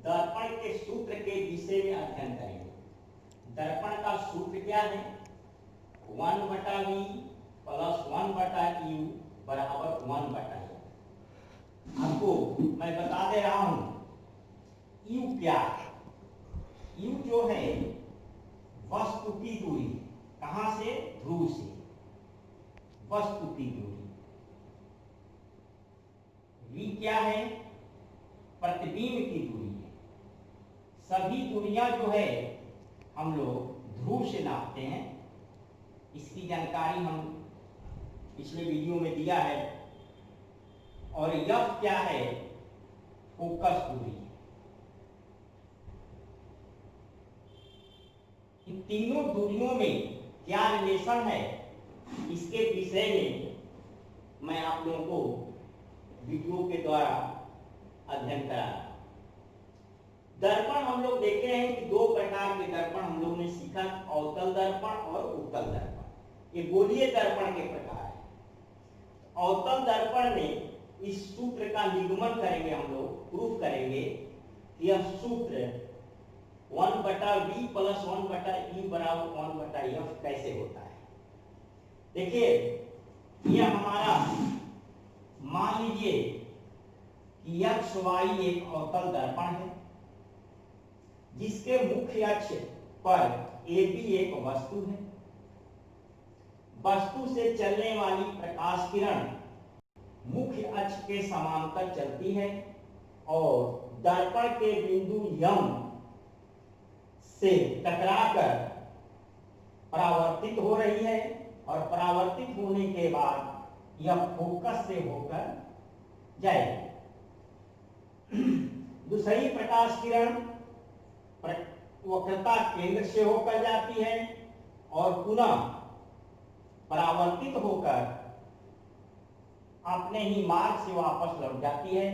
दर्पण के सूत्र के विषय में अध्ययन करेंगे। दर्पण का सूत्र क्या है? 1/v प्लस 1/u बराबर 1/u। आपको मैं बता दे रहा हूं u क्या है। u जो है वस्तु की दूरी, कहां से? ध्रुव से, वस्तु की दूरी। v क्या है? प्रतिबिंब की दूरी है। सभी दूरियां जो है हम लोग ध्रुव से नापते हैं। इसकी जानकारी हम पिछले वीडियो में दिया है। और f क्या है? फोकस दूरी। इन तीनों दूरियों में क्या रिलेशन है, इसके विषय में मैं आप लोगों को वीडियो के द्वारा अध्ययन करा। दर्पण हम लोग देखते हैं कि दो प्रकार के दर्पण हम लोग ने सीखा, अवतल दर्पण और उत्तल दर्पण। ये गोलीय दर्पण के प्रकार है। अवतल दर्पण में इस सूत्र का निगमन करेंगे, हम लोग प्रूफ करेंगे। यह सूत्र 1/v प्लस 1/u बराबर 1/f कैसे होता है। देखिए, यह हमारा मान लीजिए कि XY एक अवतल दर्पण है जिसके मुख्य अक्ष पर AB एक वस्तु है। वस्तु से चलने वाली प्रकाश किरण मुख्य अक्ष के समांतर चलती है और दर्पण के बिंदु M से टकराकर परावर्तित हो रही है और परावर्तित होने के बाद यह फोकस से होकर जाएगी। दूसरी प्रकाश किरण वक्रता केंद्र से होकर जाती है और पुनः परावर्तित होकर अपने ही मार्ग से वापस लौट जाती है।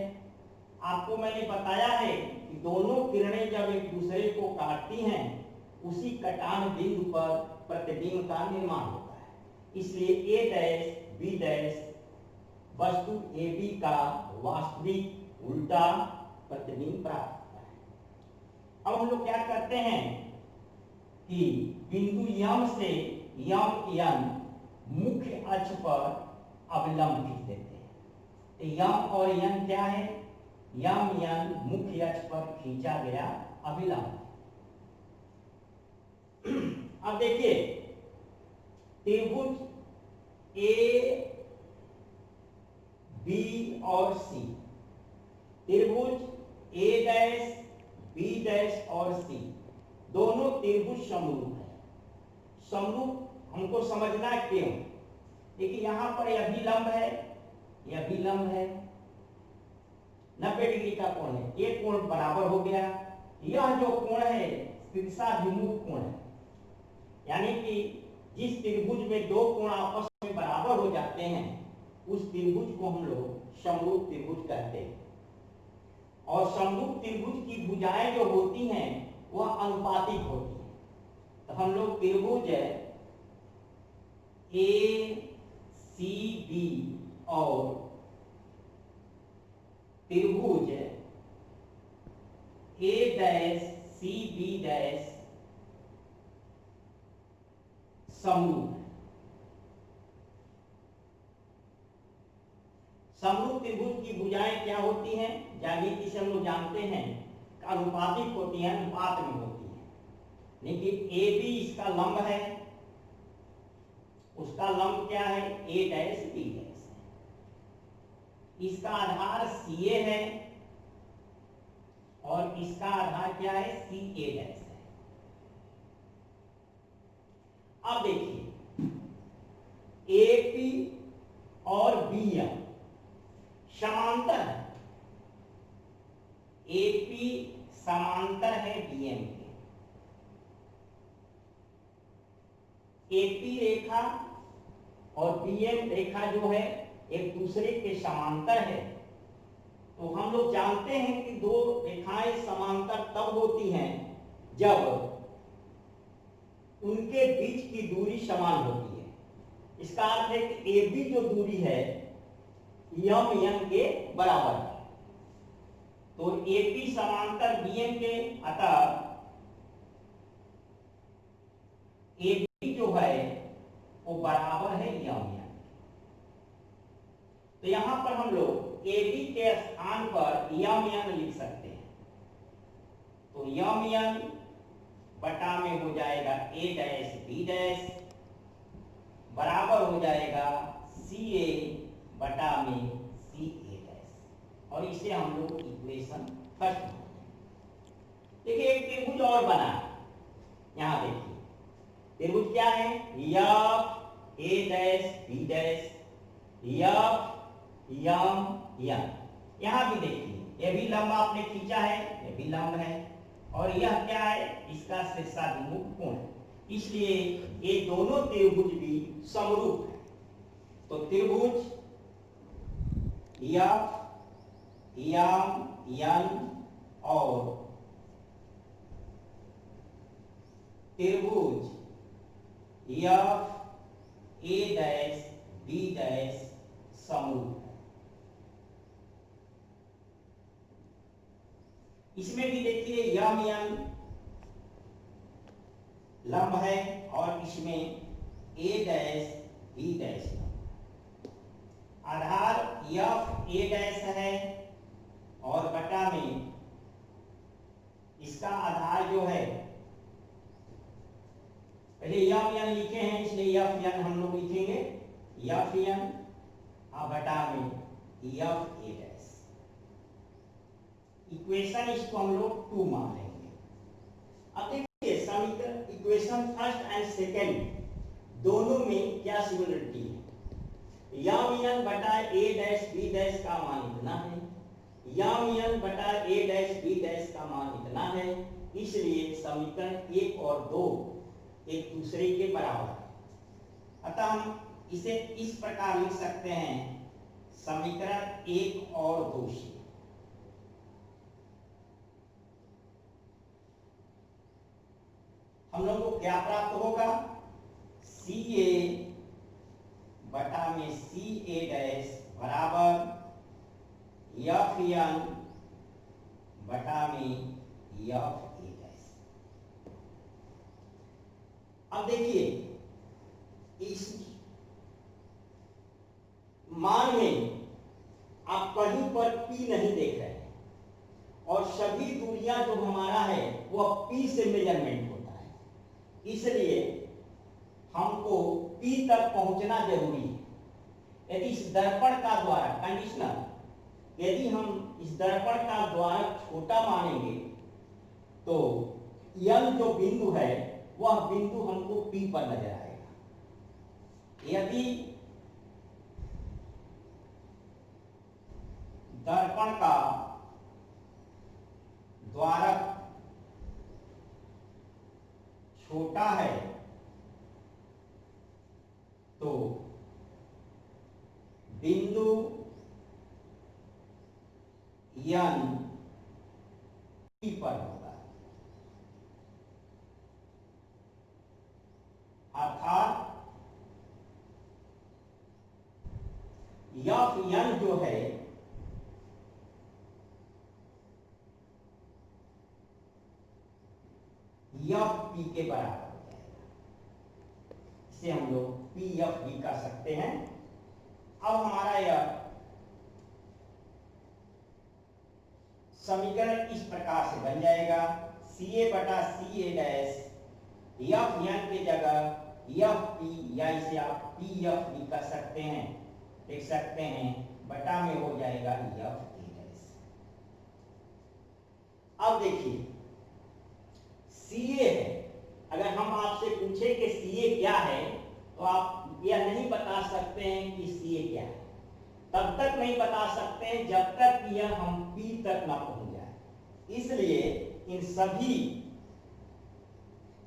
आपको मैंने बताया है कि दोनों किरणें जब एक दूसरे को काटती हैं, उसी कटान बिंदु पर प्रतिबिंब का निर्माण होता है। इसलिए A डैश B डैश वस्तु AB का वास्तविक उल्टा प्रतिबिंब प्राप्त होता है। अब हम लोग क्या करते हैं कि बिंदु M से MN मुख्य अक्ष पर अभिलंब खींच देते हैं। तो M और N क्या है? MN मुख्य अक्ष पर खींचा गया अभिलंब। अब देखिए, त्रिभुज A B और C, त्रिभुज A डैश B डैश और C दोनों त्रिभुज समरूप है। समरूप हमको समझना क्यों? देखिए, यहां पर यह भी लंब है, यह भी लंब है, 90 डिग्री का कोण है। ये कोण बराबर हो गया। यह जो कोण है शीर्षाभिमुख कोण है, यानी कि जिस त्रिभुज में दो कोण आपस में बराबर हो जाते हैं उस त्रिभुज को हम लोग समरूप त्रिभुज कहते हैं। और समरूप त्रिभुज की भुजाएं जो होती हैं वह अनुपातिक होती हैं। तो हम लोग त्रिभुज ACB और त्रिभुज A डैश CB डैश समरूप है। समरूप त्रिभुज की भुजाएं क्या होती हैं? ज्यामिति से हम लोग जानते हैं अनुपातिक होती हैं, अनुपात में होती हैं। लेकिन AB इसका लंब है, उसका लंब क्या है? A dash B dash. इसका आधार CA है और इसका आधार क्या है? CA डैश है। अब देखिए, AP और BM समांतर है। AP समांतर है BM के। AP रेखा और BM रेखा जो है एक दूसरे के समांतर है। तो हम लोग जानते हैं कि दो रेखाएं समांतर तब होती हैं जब उनके बीच की दूरी समान होती है। इसका अर्थ है कि AB जो दूरी है MN के बराबर है। तो AP समांतर BM के, अतः AB जो है वो बराबर है यम। तो यहां पर हम लोग AB के स्थान पर यम लिख सकते हैं। तो यम बटा में हो जाएगा A डैश B डैश बराबर हो जाएगा CA बटा में CA डैश, और इसे हम लोग इक्वेशन फर्स्ट। देखिए एक त्रिभुज और बना है, यहां देखिए त्रिभुज क्या है, F A dash B dash F M M. यहां भी देखिए ये भी लंब आपने खींचा है, ये भी लंब है, और यह क्या है, इसका शीर्षाभिमुख कोण, इसलिए ये दोनों त्रिभुज भी समरूप है। तो त्रिभुज यफ यम यन और त्रिभुज F A dash B dash समरूप है। इसमें भी देखिए यम यन लंब है और इसमें A dash B dash Aadhaar F A dash है और बटा में इसका आधार जो है, पहले यम यन लिखे हैं इसलिए यफ यन हम लोग लिखेंगे यफ यन बटा में यफ A डैश। इक्वेशन इसको हम लोग 2 मान लेंगे। अब देखिए समीकरण इक्वेशन फर्स्ट एंड सेकंड दोनों में क्या सिमिलरिटी है, यम यन बटा A डैश B डैश का मान इतना है, यम यन बटा A डैश B डैश का मान इतना है, इसलिए समीकरण 1 और 2 एक दूसरे के बराबर है। अतः हम इसे इस प्रकार लिख सकते हैं, समीकरण 1 और 2 से हम लोग को क्या प्राप्त होगा, CA बटा में CA डैश बराबर यफ यन बटा में यफ A डैश। अब देखिए इस मान में आप कहीं पर P नहीं देख रहे हैं, और सभी दूरियां जो हमारा है वह P से मेजरमेंट होता है, इसलिए हमको P तक पहुंचना जरूरी है। यदि इस दर्पण का द्वारक कंडीशनल, यदि हम इस दर्पण का द्वारक छोटा मानेंगे तो यम जो बिंदु है वह बिंदु हमको P पर नजर आएगा। यदि दर्पण का द्वारक छोटा है तो बिंदु यन P पर होगा, अर्थात यफ यन जो है यफ P के बराबर हो जाएगा, इसे हम लोग P एफ भी कर सकते हैं। अब हमारा यह समीकरण इस प्रकार से बन जाएगा, CA बटा CA डैश यफ यन की जगह यफ P, या इसे आप PF भी कर सकते हैं, लिख सकते हैं, बटा में हो जाएगा यफ A डैश। अब देखिए CA है, अगर हम आपसे पूछे कि CA क्या है तो आप यह नहीं बता सकते हैं कि CA क्या है, तब तक नहीं बता सकते हैं जब तक कि यह हम P तक ना पहुंच जाए। इसलिए इन सभी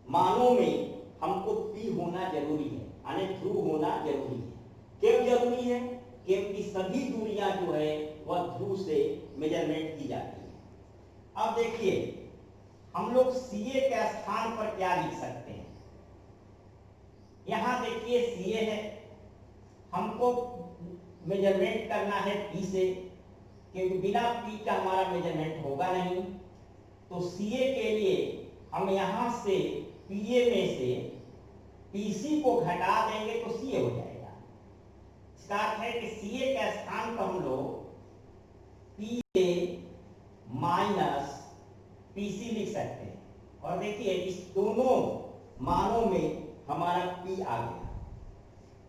मानों में हमको P होना जरूरी है, यानी ध्रुव होना जरूरी है। क्यों जरूरी है? क्योंकि सभी दूरियां जो है वह ध्रुव से मेजरमेंट की जाती है। अब देखिए हम लोग CA के स्थान पर क्या लिख सकते हैं, यहां देखिए CA है, हमको मेजरमेंट करना है P से, क्योंकि बिना P का हमारा मेजरमेंट होगा नहीं। तो CA के लिए हम यहां से PA में से PC को घटा देंगे तो CA हो जाएगा। इसका अर्थ है कि CA के स्थान पर हम लोग PA माइनस PC लिख सकते हैं। और देखिए इस दोनों मानों में हमारा P आ गया।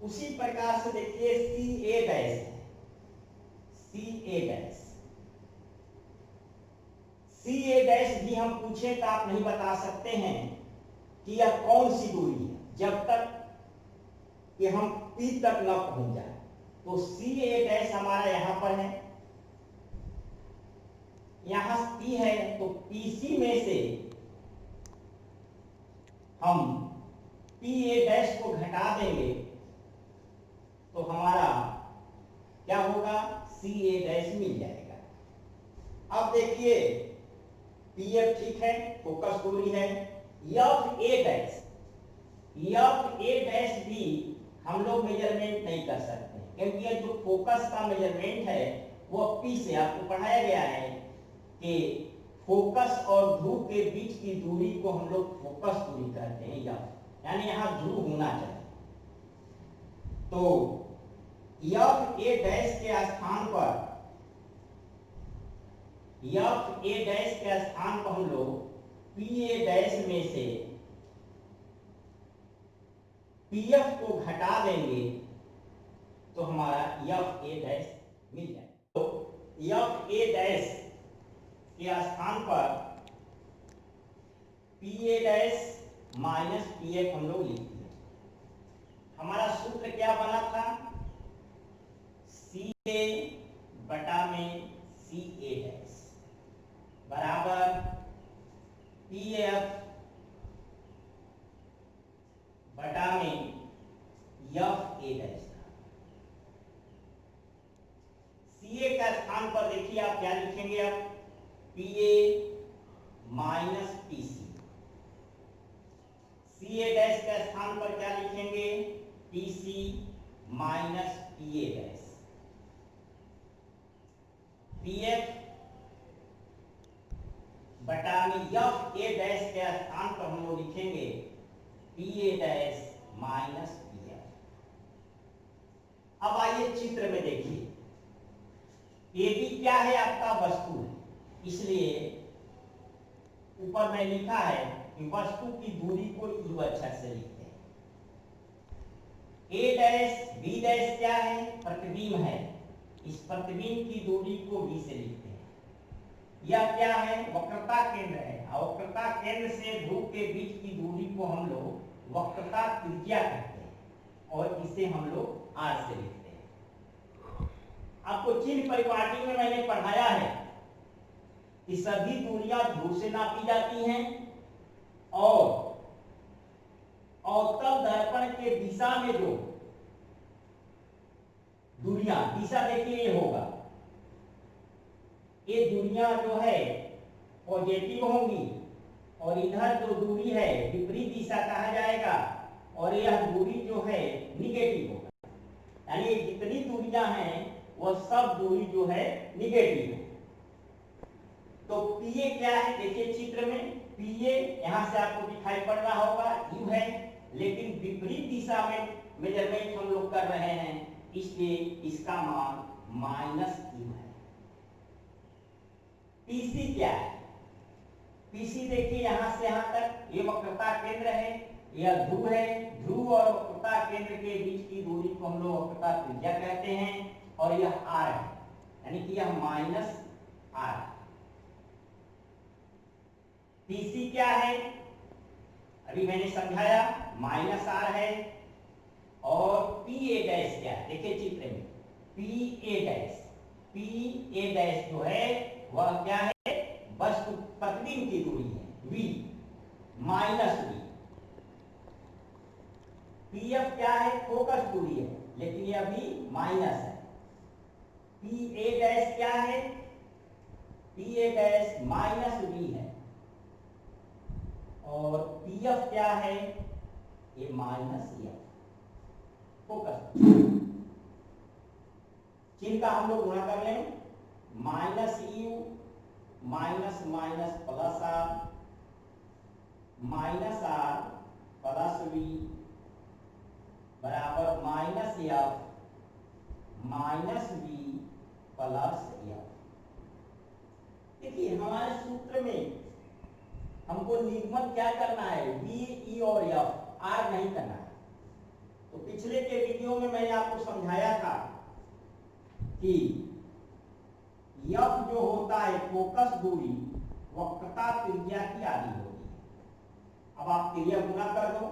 उसी प्रकार से देखिए CA डैश है, CA डैश, CA डैश भी हम पूछे तो आप नहीं बता सकते हैं कि यह कौन सी दूरी है जब तक कि हम P तक न पहुंच जाए। तो CA डैश हमारा यहां पर है, यहां P है, तो PC में से हम PA डैश को घटा देंगे तो हमारा क्या होगा, CA डैश मिल जाएगा। अब देखिए PF ठीक है, फोकस दूरी है। FA डैश, FA डैश भी हम लोग मेजरमेंट नहीं कर सकते क्योंकि यह जो फोकस का मेजरमेंट है वो P से आपको पढ़ाया गया है कि फोकस और ध्रुव के बीच की दूरी को हम लोग फोकस दूरी कहते हैं, यानी यहां ध्रुव होना चाहिए। तो FA डैश के स्थान पर, FA डैश के स्थान पर हम लोग PA डैश में से PF को घटा देंगे तो हमारा FA डैश मिल जाएगा। तो FA डैश के स्थान पर PA डैश माइनस PF हम लोग लिखते हैं। हमारा सूत्र क्या बना था, CA बटा में CA डैश बराबर PF बटा में FA डैश। CA का स्थान पर देखिए आप क्या लिखेंगे, अब PA minus PC, CA dash के स्थान पर क्या लिखेंगे, PC minus PA dash, PF बटा में FA डैश के स्थान पर हम लोग लिखेंगे PA डैश माइनस PF। अब आइए चित्र में देखिए, AB क्या है, आपका वस्तु है, इसलिए ऊपर में लिखा है कि वस्तु की दूरी को U अक्षर से लिखते हैं। A डैश B डैश क्या है, प्रतिबिंब है, इस प्रतिबिंब की दूरी को V से लिखते हैं। यह क्या है, वक्रता केंद्र है, और वक्रता केंद्र से ध्रुव के बीच की दूरी को हम लोग वक्रता त्रिज्या कहते हैं और इसे हम लोग R से लिखते हैं। आपको चिन्ह परिपाटी में मैंने पढ़ाया है कि सभी दूरियां ध्रुव से नापी जाती हैं और अवतल दर्पण के दिशा में जो दूरियां, दिशा देखिए ये होगा, ये दूरियां जो है पॉजिटिव होंगी और इधर जो दूरी है विपरीत दिशा कहा जाएगा और यह दूरी जो है निगेटिव होगा। यानी जितनी दूरियां हैं वह सब दूरी जो है निगेटिव है। तो PA क्या है, देखिए चित्र में PA यहां से आपको दिखाई पड़ रहा होगा U है, लेकिन विपरीत दिशा में मेजरमेंट हम लोग कर रहे हैं, इसलिए इसका मान माइनस U है। PC क्या है, PC देखिए यहां से यहां तक ये वक्रता केंद्र है, यह ध्रुव है, ध्रुव और वक्रता केंद्र के बीच की दूरी को हम लोग वक्रता त्रिज्या कहते हैं और यह R है, यानी कि यह माइनस R है। PC क्या है, अभी मैंने समझाया, माइनस R है। और PA डैश क्या है, देखिए चित्र में PA डैश, PA डैश जो है वह क्या है, वस्तु प्रतिबिंब की दूरी है V माइनस V। PF क्या है, फोकस दूरी है, लेकिन यह भी माइनस है। PA डैश क्या है, PA डैश माइनस V है और PF क्या है, ये माइनस F। फोकस चिन्ह का हम लोग गुणा कर लें, minus U minus minus plus R minus R plus V बराबर minus F minus V plus F. देखिए हमारे सूत्र में हमको निगमन क्या करना है, वी ई और एफ, आर नहीं करना है। तो पिछले के वीडियो में मैंने आपको समझाया था कि एफ जो होता है फोकस दूरी वक्रता त्रिज्या की आधी होती है। अब आप त्रिज्या गुना कर दो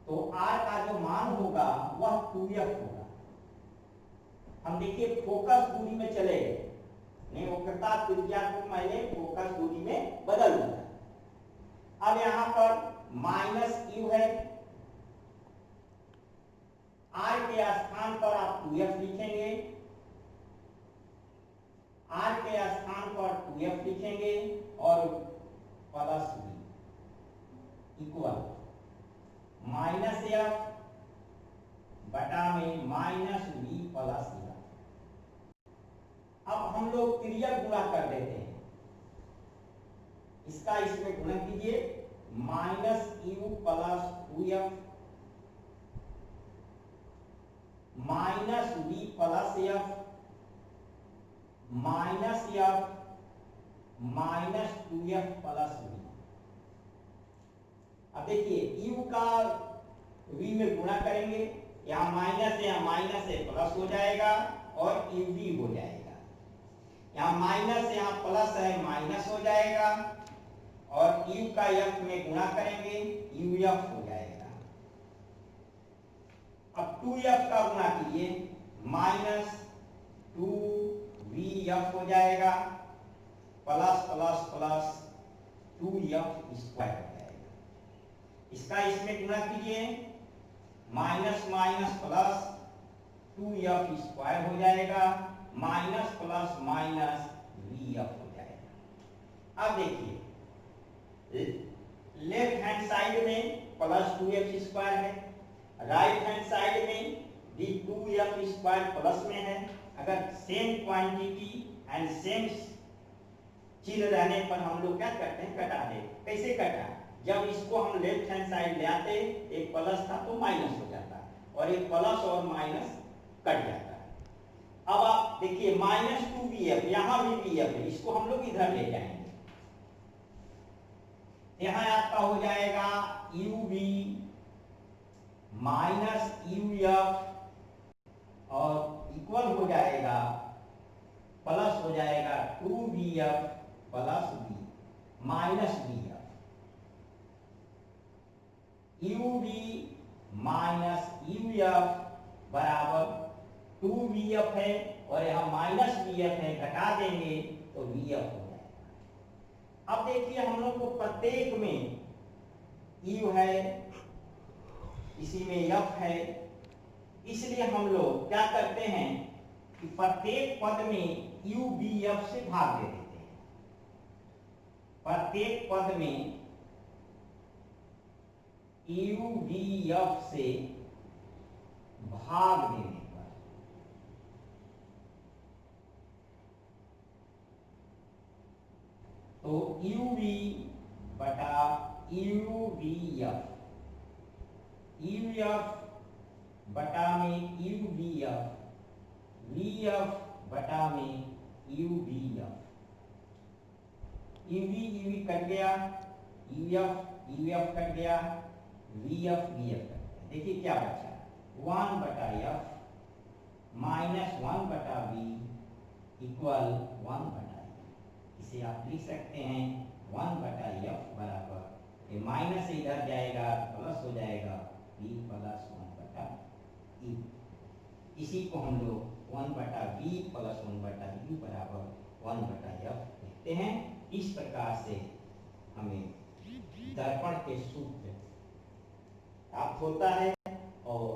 तो आर का जो मान होगा वह 2f होगा। हम देखिए फोकस दूरी में चले गए, नहीं वक्रता त्रिज्या को मैंने फोकस दूरी में बदल दिया। अब यहां पर माइनस यू है, आर के स्थान पर आप 2f लिखेंगे, आर के स्थान पर 2f लिखेंगे और plus B equal minus F बटा में माइनस बी प्लस एफ। अब हम लोग तिर्यक गुणा कर देते हैं, इसका इसमें गुणा कीजिए, minus U plus 2f minus B plus F minus F minus 2f plus B. अब देखिए u का v में गुणा करेंगे, यहाँ माइनस है, यहाँ माइनस है, प्लस हो जाएगा और uv हो जाएगा। यहाँ माइनस है, यहाँ प्लस है, माइनस हो जाएगा और u का f में गुणा करेंगे, uf हो जाएगा। अब 2f का गुणा कीजिए, माइनस 2vf हो जाएगा plus plus plus 2f square हो जाएगा। इसका इसमें गुणा कीजिए, minus minus plus 2f square हो जाएगा माइनस प्लस माइनस vf हो जाएगा। अब देखिए लेफ्ट हैंड साइड में प्लस 2f स्क्वायर है, राइट हैंड साइड में भी 2f स्क्वायर प्लस में है। अगर सेम क्वांटिटी एंड सेम चिन्ह रहने पर हम लोग क्या करते हैं, कटा दे। कैसे कटा, जब इसको हम लेफ्ट हैंड साइड ले आते, एक प्लस था तो माइनस हो जाता और एक प्लस और माइनस कट जाता है। अब आप देखिए माइनस 2vf, यहां भी vf है, इसको हम लोग इधर ले जाएंगे, यहां आपका हो जाएगा uv माइनस uf और इक्वल हो जाएगा, प्लस हो जाएगा 2vf plus v minus vf, uv minus uf बराबर 2vf है और यहाँ माइनस vf है, घटा देंगे तो vf हो जाएगा। अब देखिए हम लोग को प्रत्येक में u है, इसी में f है, इसलिए हम लोग क्या करते हैं कि प्रत्येक पद में u bf से भाग दे देते हैं। प्रत्येक पद में u bf से भाग देने पर तो uv बटा uvf, uf बटा में uvf, vf बटा में uvf, uv uv कट गया, uf uf कट गया, vf vf कट गया। देखिए क्या बचा, 1 बटा f माइनस 1 बटा v इक्वल 1 बटा f। इसे आप लिख सकते हैं 1 बटा f बराबर, ये माइनस इधर जाएगा प्लस हो जाएगा v प्लस 1 बटा e। इसी को हम लोग 1 बटा v प्लस 1 बटा u बराबर 1 बटा f लिखते हैं। इस प्रकार से हमें दर्पण के सूत्र प्राप्त होता है और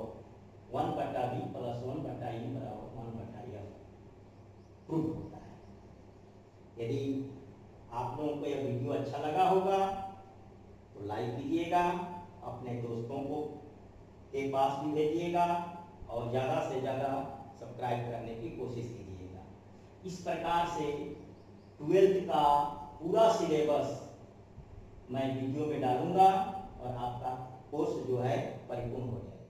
1 बटा v प्लस 1 बटा u बराबर 1 बटा f प्रूव होता है। यदि आप लोगों को यह वीडियो अच्छा लगा होगा तो लाइक कीजिएगा, अपने दोस्तों को के पास भी भेजिएगा और ज़्यादा से ज़्यादा सब्सक्राइब करने की कोशिश कीजिएगा। इस प्रकार से 12th का पूरा सिलेबस मैं वीडियो में डालूंगा और आपका कोर्स जो है परिपूर्ण हो जाएगा।